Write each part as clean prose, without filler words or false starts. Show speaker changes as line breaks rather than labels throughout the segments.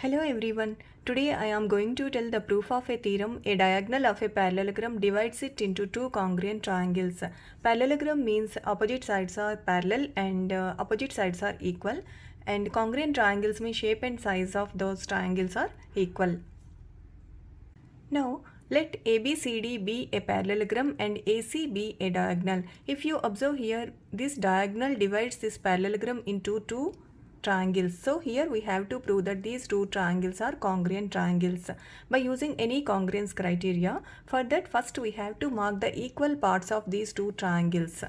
Hello everyone. Today I am going to tell the proof of a theorem. A diagonal of a parallelogram divides it into two congruent triangles. Parallelogram means opposite sides are parallel and opposite sides are equal, and congruent triangles mean shape and size of those triangles are equal. Now let ABCD be a parallelogram and AC be a diagonal. If you observe here, this diagonal divides this parallelogram into two triangles. So here we have to prove that these two triangles are congruent triangles by using any congruence criteria. For that, first we have to mark the equal parts of these two triangles.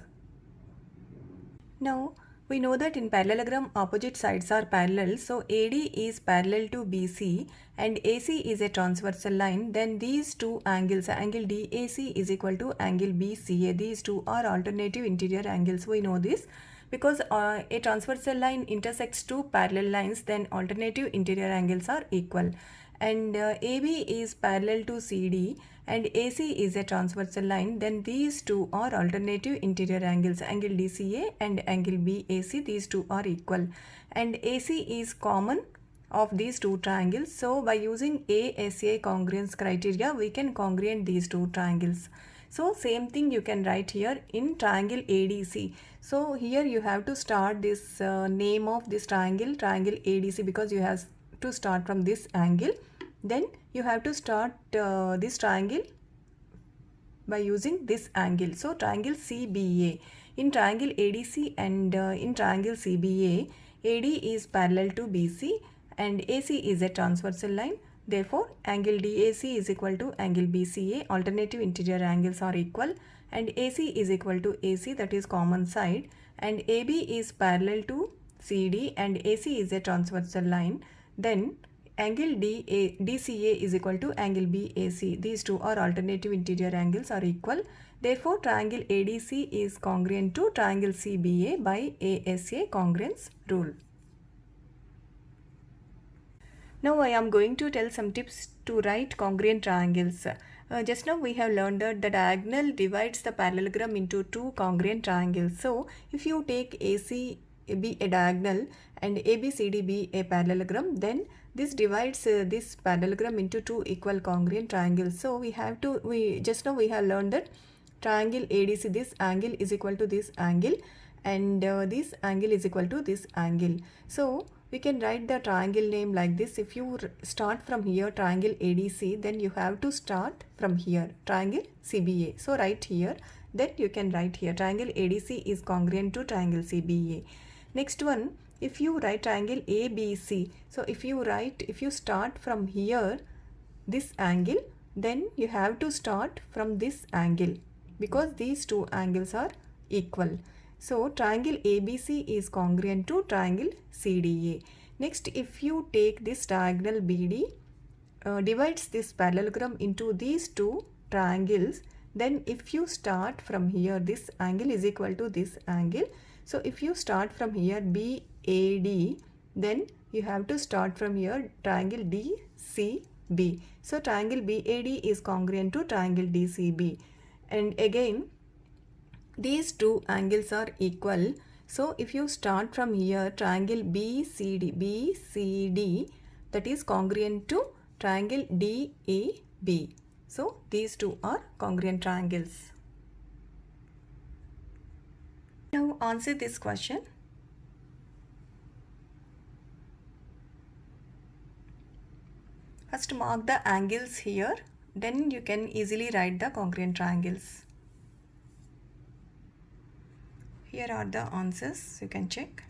Now we know that in parallelogram opposite sides are parallel, so AD is parallel to BC and AC is a transversal line. Then these two angles, angle DAC is equal to angle BCA. These two are alternative interior angles. We know this because a transversal line intersects two parallel lines, then alternative interior angles are equal. And AB is parallel to CD and AC is a transversal line, then these two are alternative interior angles, angle DCA and angle BAC. These two are equal and AC is common of these two triangles. So by using ASA congruence criteria, we can congruent these two triangles. So same thing you can write here in triangle ADC. So here you have to start this name of this triangle ADC, because you have to start from this angle. Then you have to start this triangle by using this angle. So triangle CBA. In triangle ADC and in triangle CBA, AD is parallel to BC and AC is a transversal line. Therefore, angle DAC is equal to angle BCA. Alternative interior angles are equal and AC is equal to AC, that is common side, and AB is parallel to CD and AC is a transversal line. Then angle DCA is equal to angle BAC. These two are alternative interior angles are equal. Therefore, triangle ADC is congruent to triangle CBA by ASA congruence rule. Now I am going to tell some tips to write congruent triangles. Just now we have learned that the diagonal divides the parallelogram into two congruent triangles. So if you take AC be a diagonal and ABCD be a parallelogram, then this divides this parallelogram into two equal congruent triangles. So we have just now we have learned that triangle ADC, this angle is equal to this angle and this angle is equal to this angle. So we can write the triangle name like this. If you start from here triangle ADC, then you have to start from here triangle CBA. So write here, then you can write here triangle ADC is congruent to triangle CBA. Next one, if you write triangle ABC, so if you start from here this angle, then you have to start from this angle because these two angles are equal. So triangle ABC is congruent to triangle CDA. Next, if you take this diagonal BD divides this parallelogram into these two triangles, then if you start from here this angle is equal to this angle. So if you start from here BAD, then you have to start from here triangle DCB. So triangle BAD is congruent to triangle DCB. And again, these two angles are equal. So if you start from here triangle BCD, that is congruent to triangle DAB. So these two are congruent triangles. Now answer this question. First mark the angles here, then you can easily write the congruent triangles. Here are the answers, you can check.